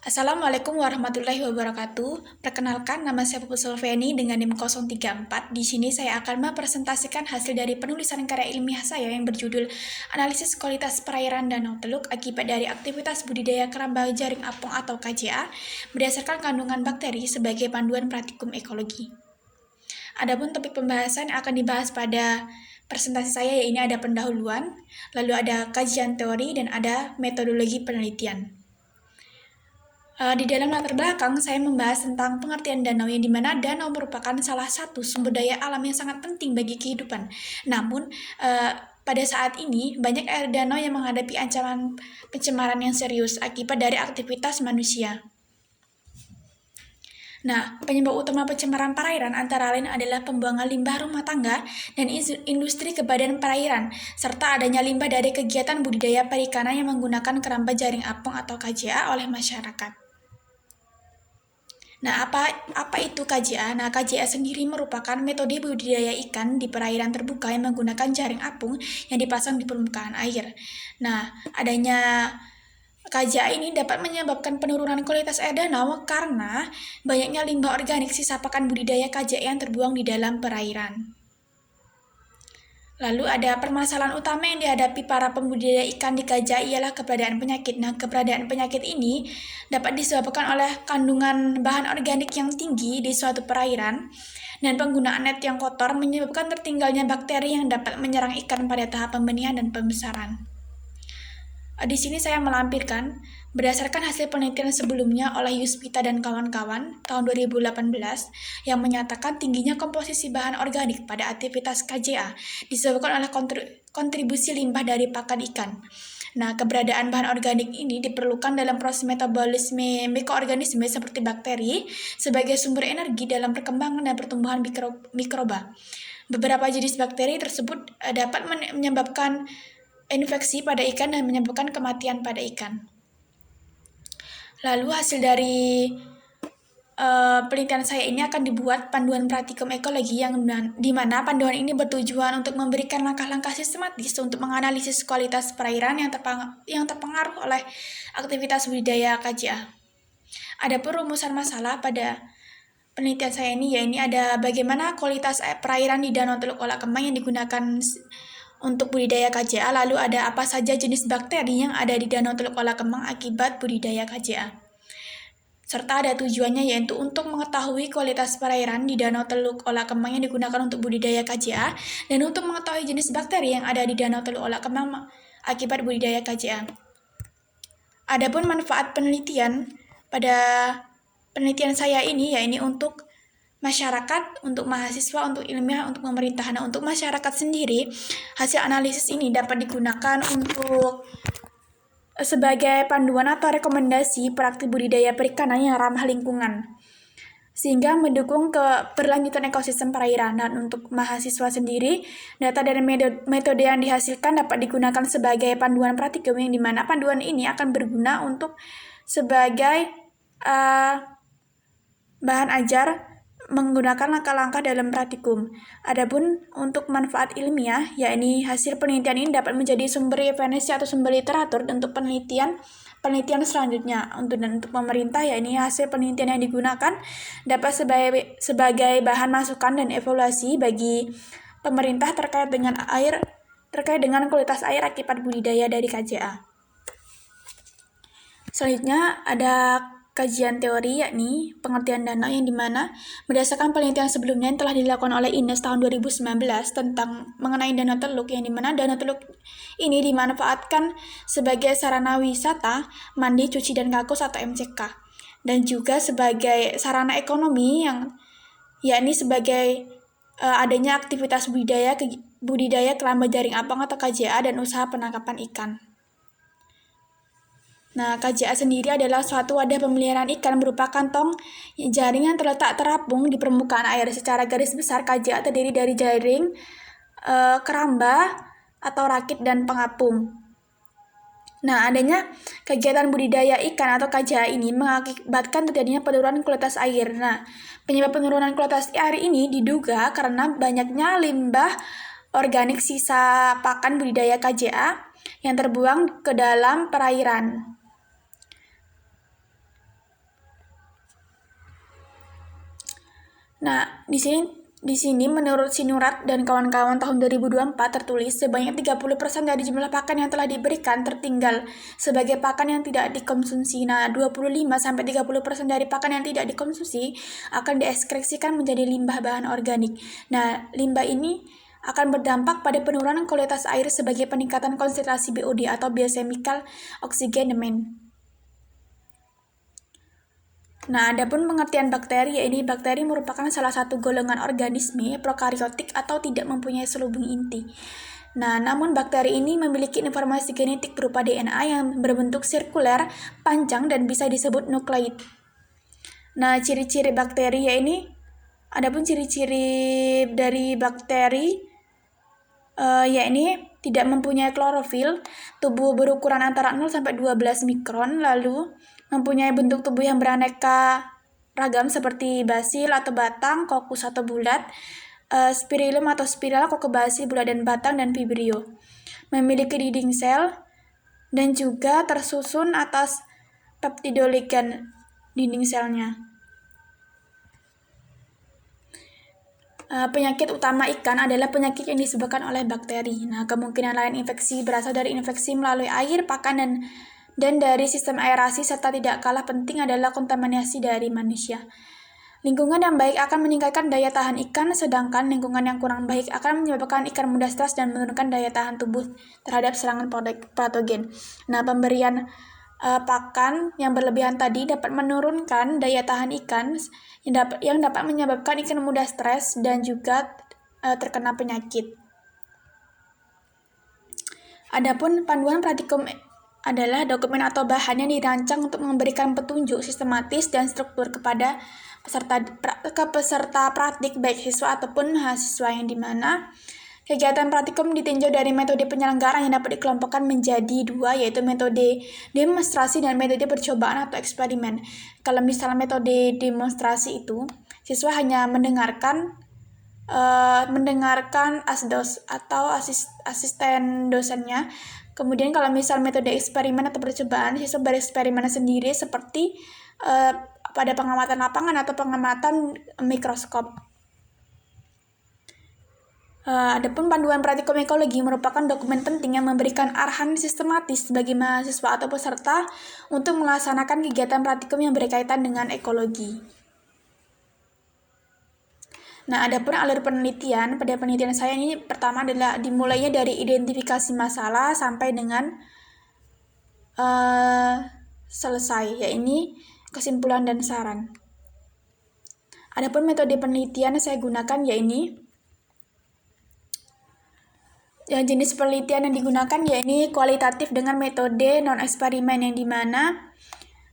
Assalamualaikum warahmatullahi wabarakatuh. Perkenalkan, nama saya Puput Solveni dengan NIM 034. Di sini saya akan mempresentasikan hasil dari penulisan karya ilmiah saya yang berjudul Analisis Kualitas Perairan Danau Teluk Akibat dari Aktivitas Budidaya Keramba Jaring Apung atau KJA berdasarkan kandungan bakteri sebagai panduan praktikum ekologi. Adapun topik pembahasan yang akan dibahas pada presentasi saya ini ada pendahuluan, lalu ada kajian teori, dan ada metodologi penelitian. Di dalam latar belakang, saya membahas tentang pengertian danau yang dimana danau merupakan salah satu sumber daya alam yang sangat penting bagi kehidupan. Namun, pada saat ini, banyak air danau yang menghadapi ancaman pencemaran yang serius akibat dari aktivitas manusia. Nah, penyebab utama pencemaran perairan antara lain adalah pembuangan limbah rumah tangga dan industri ke badan perairan, serta adanya limbah dari kegiatan budidaya perikanan yang menggunakan keramba jaring apung atau KJA oleh masyarakat. Nah, apa itu KJA? Nah, KJA sendiri merupakan metode budidaya ikan di perairan terbuka yang menggunakan jaring apung yang dipasang di permukaan air. Nah, adanya KJA ini dapat menyebabkan penurunan kualitas air danau karena banyaknya limbah organik sisa pakan budidaya KJA yang terbuang di dalam perairan. Lalu ada permasalahan utama yang dihadapi para pembudidaya ikan di KJA ialah keberadaan penyakit. Nah, keberadaan penyakit ini dapat disebabkan oleh kandungan bahan organik yang tinggi di suatu perairan dan penggunaan net yang kotor menyebabkan tertinggalnya bakteri yang dapat menyerang ikan pada tahap pembenihan dan pembesaran. Di sini saya melampirkan berdasarkan hasil penelitian sebelumnya oleh Yuspita dan kawan-kawan tahun 2018 yang menyatakan tingginya komposisi bahan organik pada aktivitas KJA disebabkan oleh kontribusi limbah dari pakan ikan. Nah, keberadaan bahan organik ini diperlukan dalam proses metabolisme mikroorganisme seperti bakteri sebagai sumber energi dalam perkembangan dan pertumbuhan mikroba. Beberapa jenis bakteri tersebut dapat menyebabkan infeksi pada ikan dan menyebabkan kematian pada ikan. Lalu hasil dari penelitian saya ini akan dibuat panduan praktikum ekologi di mana panduan ini bertujuan untuk memberikan langkah-langkah sistematis untuk menganalisis kualitas perairan yang terpengaruh oleh aktivitas budidaya KJA. Adapun rumusan masalah pada penelitian saya ini ada bagaimana kualitas perairan di Danau Teluk Olah Kemang yang digunakan untuk budidaya KJA, lalu ada apa saja jenis bakteri yang ada di Danau Teluk Olah Kemang akibat budidaya KJA. Serta ada tujuannya yaitu untuk mengetahui kualitas perairan di Danau Teluk Olah Kemang yang digunakan untuk budidaya KJA dan untuk mengetahui jenis bakteri yang ada di Danau Teluk Olah Kemang akibat budidaya KJA. Adapun manfaat penelitian pada penelitian saya ini untuk masyarakat, untuk mahasiswa, untuk ilmiah, untuk pemerintahan. Nah, untuk masyarakat sendiri, hasil analisis ini dapat digunakan untuk sebagai panduan atau rekomendasi praktik budidaya perikanan yang ramah lingkungan, sehingga mendukung keberlanjutan ekosistem perairan. Dan untuk mahasiswa sendiri, data dan metode yang dihasilkan dapat digunakan sebagai panduan praktikum yang dimana panduan ini akan berguna untuk sebagai bahan ajar menggunakan langkah-langkah dalam praktikum. Adapun untuk manfaat ilmiah, yakni hasil penelitian ini dapat menjadi sumber referensi atau sumber literatur untuk penelitian selanjutnya. Untuk pemerintah, yakni hasil penelitian yang digunakan dapat sebagai bahan masukan dan evaluasi bagi pemerintah terkait dengan kualitas air akibat budidaya dari KJA. Selanjutnya ada kajian teori, yakni pengertian danau yang dimana berdasarkan penelitian sebelumnya yang telah dilakukan oleh INES tahun 2019 tentang mengenai Danau Teluk, yang dimana Danau Teluk ini dimanfaatkan sebagai sarana wisata, mandi, cuci, dan kakus atau MCK, dan juga sebagai sarana ekonomi yakni sebagai adanya aktivitas budidaya keramba jaring apung atau KJA dan usaha penangkapan ikan. Nah, KJA sendiri adalah suatu wadah pemeliharaan ikan berupa kantong jaring yang terletak terapung di permukaan air. Secara garis besar, KJA terdiri dari jaring, keramba, atau rakit, dan pengapung. Nah, adanya kegiatan budidaya ikan atau KJA ini mengakibatkan terjadinya penurunan kualitas air. Nah, penyebab penurunan kualitas air ini diduga karena banyaknya limbah organik sisa pakan budidaya KJA yang terbuang ke dalam perairan. Nah, di sini menurut Sinurat dan kawan-kawan tahun 2024 tertulis sebanyak 30% dari jumlah pakan yang telah diberikan tertinggal sebagai pakan yang tidak dikonsumsi. Nah, 25-30% dari pakan yang tidak dikonsumsi akan dieskresikan menjadi limbah bahan organik. Nah, limbah ini akan berdampak pada penurunan kualitas air sebagai peningkatan konsentrasi BOD atau biochemical oxygen demand. Nah, adapun pengertian bakteri, yaitu bakteri merupakan salah satu golongan organisme prokariotik atau tidak mempunyai selubung inti. Nah, namun bakteri ini memiliki informasi genetik berupa DNA yang berbentuk sirkuler, panjang, dan bisa disebut nukleid. Nah, ciri-ciri bakteri adapun ciri-ciri dari bakteri yakni tidak mempunyai klorofil, tubuh berukuran antara 0-12 mikron, lalu mempunyai bentuk tubuh yang beraneka ragam seperti basil atau batang, kokus atau bulat, spirillum atau spiral, kokebasi, bulat dan batang, dan vibrio. Memiliki dinding sel dan juga tersusun atas peptidoligan dinding selnya. Penyakit utama ikan adalah penyakit yang disebabkan oleh bakteri. Nah, kemungkinan lain infeksi berasal dari infeksi melalui air, pakan, dan dari sistem aerasi, serta tidak kalah penting adalah kontaminasi dari manusia. Lingkungan yang baik akan meningkatkan daya tahan ikan, sedangkan lingkungan yang kurang baik akan menyebabkan ikan mudah stres dan menurunkan daya tahan tubuh terhadap serangan patogen. Nah, pemberian pakan yang berlebihan tadi dapat menurunkan daya tahan ikan yang dapat menyebabkan ikan mudah stres dan juga terkena penyakit. Adapun panduan praktikum adalah dokumen atau bahan yang dirancang untuk memberikan petunjuk sistematis dan struktur kepada peserta praktik baik siswa ataupun mahasiswa, yang dimana kegiatan praktikum ditinjau dari metode penyelenggaraan yang dapat dikelompokkan menjadi dua, yaitu metode demonstrasi dan metode percobaan atau eksperimen. Kalau misalnya metode demonstrasi itu, siswa hanya mendengarkan asdos atau asisten dosennya. Kemudian kalau misal metode eksperimen atau percobaan, siswa bereksperimen sendiri seperti pada pengamatan lapangan atau pengamatan mikroskop. Adapun panduan praktikum ekologi merupakan dokumen penting yang memberikan arahan sistematis bagi mahasiswa atau peserta untuk melaksanakan kegiatan praktikum yang berkaitan dengan ekologi. Nah, adapun alur penelitian, pada penelitian saya ini pertama adalah dimulainya dari identifikasi masalah sampai dengan selesai, yaitu kesimpulan dan saran. Adapun metode penelitian yang saya gunakan yaitu jenis penelitian yang digunakan yaitu kualitatif dengan metode non-eksperimen, yang dimana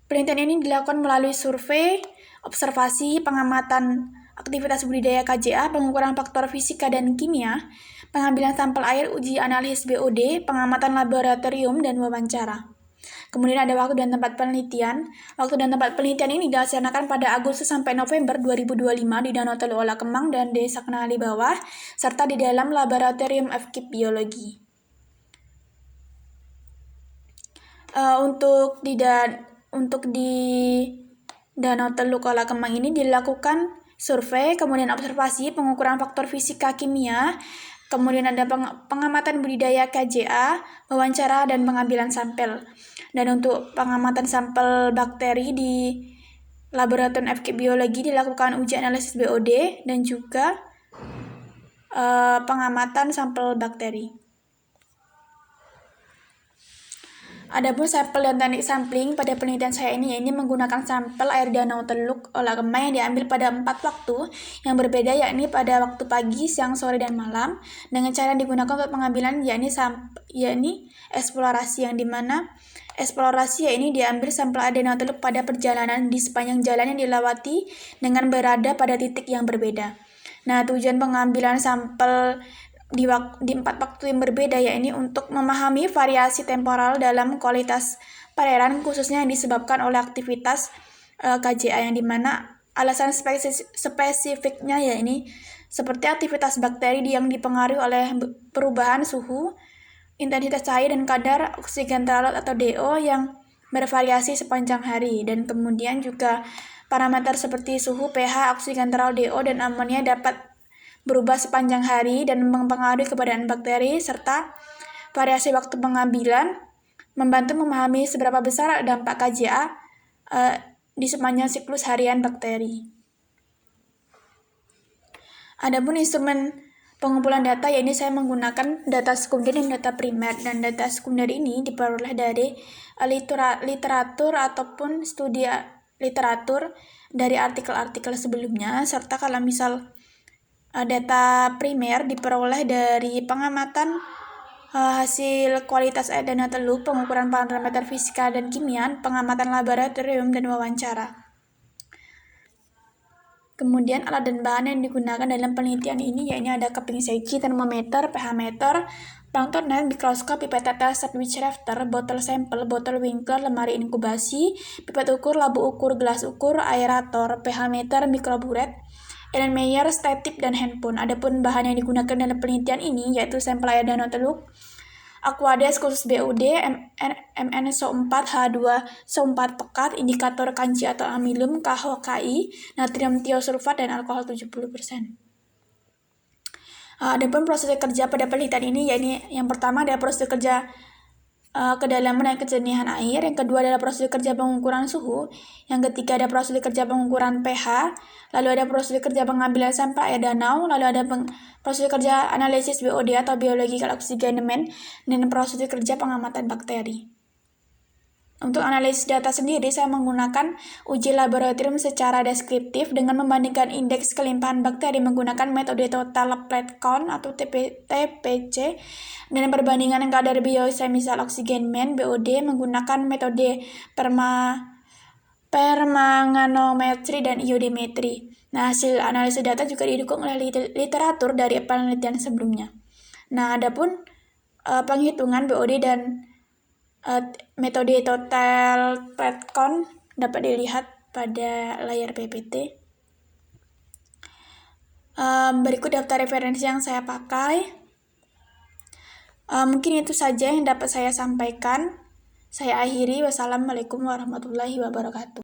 penelitian ini dilakukan melalui survei, observasi, pengamatan aktivitas budidaya KJA, pengukuran faktor fisika dan kimia, pengambilan sampel air, uji analisis BOD, pengamatan laboratorium, dan wawancara. Kemudian ada waktu dan tempat penelitian. Waktu dan tempat penelitian ini dilaksanakan pada Agustus sampai November 2025 di Danau Teluk Olah Kemang dan Desa Kenali Bawah, serta di dalam laboratorium FKIP Biologi. Untuk di Danau Teluk Olah Kemang ini dilakukan survei, kemudian observasi, pengukuran faktor fisika kimia, kemudian ada pengamatan budidaya KJA, wawancara, dan pengambilan sampel. Dan untuk pengamatan sampel bakteri di laboratorium FKIP Biologi dilakukan uji analisis BOD dan juga pengamatan sampel bakteri. Adapun sampel dan teknik sampling pada penelitian saya ini menggunakan sampel air Danau Teluk Olah Kemang yang diambil pada 4 waktu yang berbeda, yakni pada waktu pagi, siang, sore, dan malam, dengan cara yang digunakan untuk pengambilan yakni eksplorasi, yang dimana eksplorasi diambil sampel air Danau Teluk pada perjalanan di sepanjang jalan yang dilewati dengan berada pada titik yang berbeda. Nah, tujuan pengambilan sampel di 4 waktu yang berbeda yakni untuk memahami variasi temporal dalam kualitas perairan, khususnya yang disebabkan oleh aktivitas KJA, yang dimana alasan spesifiknya yakni seperti aktivitas bakteri yang dipengaruhi oleh perubahan suhu, intensitas cahaya, dan kadar oksigen terlarut atau DO yang bervariasi sepanjang hari. Dan kemudian juga Parameter seperti suhu, pH, oksigen terol, DO, dan amonia dapat berubah sepanjang hari dan mempengaruhi keberadaan bakteri, serta variasi waktu pengambilan membantu memahami seberapa besar dampak KJA di sepanjang siklus harian bakteri. Adapun instrumen pengumpulan data, yakni saya menggunakan data sekunder dan data primer, dan data sekunder ini diperoleh dari literatur ataupun studi literatur dari artikel-artikel sebelumnya, serta kalau misal data primer diperoleh dari pengamatan hasil kualitas air dan teluk, pengukuran parameter fisika dan kimia, pengamatan laboratorium, dan wawancara. Kemudian alat dan bahan yang digunakan dalam penelitian ini yakni ada cupping segi, termometer, pH meter, plankton net, mikroskop, pipet tetes, sandwich rafter, botol sampel, botol Winkler, lemari inkubasi, pipet ukur, labu ukur, gelas ukur, aerator, pH meter, mikroburet, Erlenmeyer, stetip, dan handphone. Adapun bahan yang digunakan dalam penelitian ini yaitu sampel air danau teluk, Aquades khusus BUD, MnSO4H2SO4 pekat, indikator kanci atau amilum, KHOKI, natrium tiosulfat, dan alkohol 70%. Adapun prosedur kerja pada penelitian ini, yakni yang pertama adalah prosedur kerja kedalaman dan kejernihan air, yang kedua adalah prosedur kerja pengukuran suhu, yang ketiga ada prosedur kerja pengukuran pH, lalu ada prosedur kerja pengambilan sampel air danau, lalu ada prosedur kerja analisis BOD atau biological oxygen demand, dan prosedur kerja pengamatan bakteri. Untuk analisis data sendiri, saya menggunakan uji laboratorium secara deskriptif dengan membandingkan indeks kelimpahan bakteri menggunakan metode total plate count atau TPC, dan perbandingan kadar biochemical oxygen demand BOD menggunakan metode permanganometri dan iodimetri. Nah, hasil analisis data juga didukung oleh literatur dari penelitian sebelumnya. Nah, adapun penghitungan BOD dan metode total plate count dapat dilihat pada layar PPT. Berikut daftar referensi yang saya pakai. Mungkin itu saja yang dapat saya sampaikan. Saya akhiri. Wassalamualaikum warahmatullahi wabarakatuh.